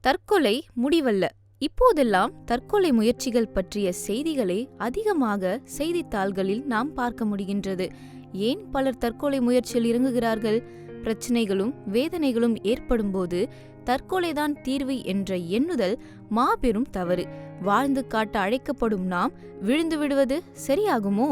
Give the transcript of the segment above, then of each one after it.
தற்கொலை முடிவல்ல. இப்போதெல்லாம் தற்கொலை முயற்சிகள் பற்றிய செய்திகளை அதிகமாக செய்தித்தாள்களில் நாம் பார்க்க முடிகின்றது. ஏன் பலர் தற்கொலை முயற்சியில் இறங்குகிறார்கள்? பிரச்சனைகளும் வேதனைகளும் ஏற்படும்போது தற்கொலைதான் தீர்வு என்ற எண்ணுதல் மாபெரும் தவறு. வாழ்ந்து காட்ட அழைக்கப்படும் நாம் விழுந்து விடுவது சரியாகுமோ?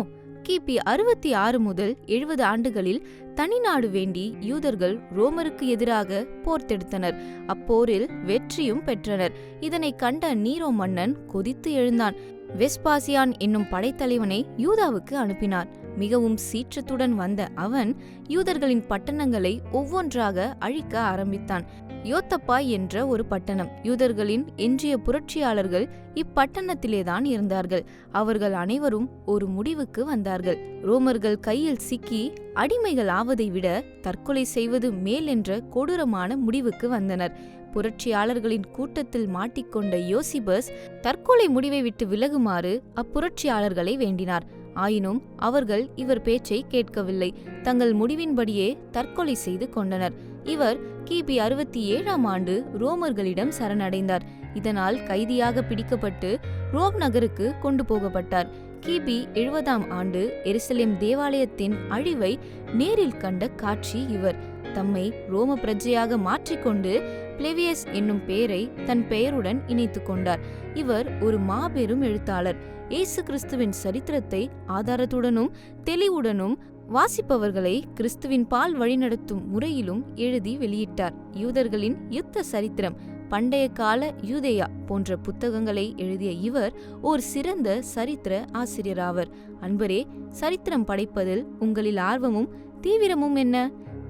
கிபி 66 முதல் 70 ஆண்டுகளில் தனிநாடு வேண்டி யூதர்கள் ரோமருக்கு எதிராக போர் தொடுத்தனர். அப்போரில் வெற்றியும் பெற்றனர். இதனை கண்ட நீரோ மன்னன் கொதித்து எழுந்தான். வெஸ்பாசியான் என்னும் படைத்தலைவனை யூதாவுக்கு அனுப்பினார். மிகவும் சீற்றத்துடன் வந்த அவன் யூதர்களின் பட்டணங்களை ஒவ்வொன்றாக அழிக்க ஆரம்பித்தான். யோத்தப்பா என்ற ஒரு பட்டணம். யூதர்களின் எஞ்சிய புரட்சியாளர்கள் இப்பட்டணத்திலேதான் இருந்தார்கள். அவர்கள் அனைவரும் ஒரு முடிவுக்கு வந்தார்கள். ரோமர்கள் கையில் சிக்கி அடிமைகள் ஆவதை விட தற்கொலை செய்வது மேல் என்ற கொடூரமான முடிவுக்கு வந்தனர். புரட்சியாளர்களின் கூட்டத்தில் மாட்டிக்கொண்ட யோசிபஸ் தற்கொலை முடிவை விட்டு விலகுமாறு அப்புரட்சியாளர்களை வேண்டினார். ஆயினும் அவர்கள் இவர் பேச்சை கேட்கவில்லை. தங்கள் முடிவின்படியே தற்கொலை செய்து கொண்டனர். இவர் கிபி 67ஆம் ஆண்டு ரோமர்களிடம் சரணடைந்தார். இதனால் கைதியாக பிடிக்கப்பட்டு ரோம் நகருக்கு கொண்டு போகப்பட்டார். கிபி 70ஆம் ஆண்டு எருசலேம் தேவாலயத்தின் அழிவை நேரில் கண்ட காட்சி இவர். தம்மை ரோம பிரஜையாக மாற்றிக்கொண்டு பிளேவியஸ் என்னும் பெயரை தன் பெயருடன் இணைத்து கொண்டார். இவர் ஒரு மாபெரும் எழுத்தாளர். இயேசு கிறிஸ்துவின் சரித்திரத்தை ஆதாரத்துடனும் தெளிவுடனும் வாசிப்பவர்களை கிறிஸ்துவின் பால் வழிநடத்தும் முறையிலும் எழுதி வெளியிட்டார். யூதர்களின் யுத்த சரித்திரம், பண்டைய கால யூதேயா போன்ற புத்தகங்களை எழுதிய இவர் ஓர் சிறந்த சரித்திர ஆசிரியராவர். அன்பரே, சரித்திரம் படைப்பதில் உங்களில் ஆர்வமும் தீவிரமும் என்ன?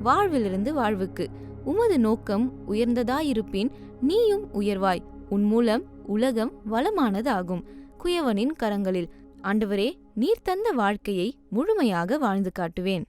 வாழ்விலிருந்து வாழ்வுக்கு உமது நோக்கம் உயர்ந்ததாயிருப்பின் நீயும் உயர்வாய். உன் மூலம் உலகம் வளமானதாகும். குயவனின் கரங்களில். ஆண்டவரே, நீர் தந்த வாழ்க்கையை முழுமையாக வாழ்ந்து காட்டுவேன்.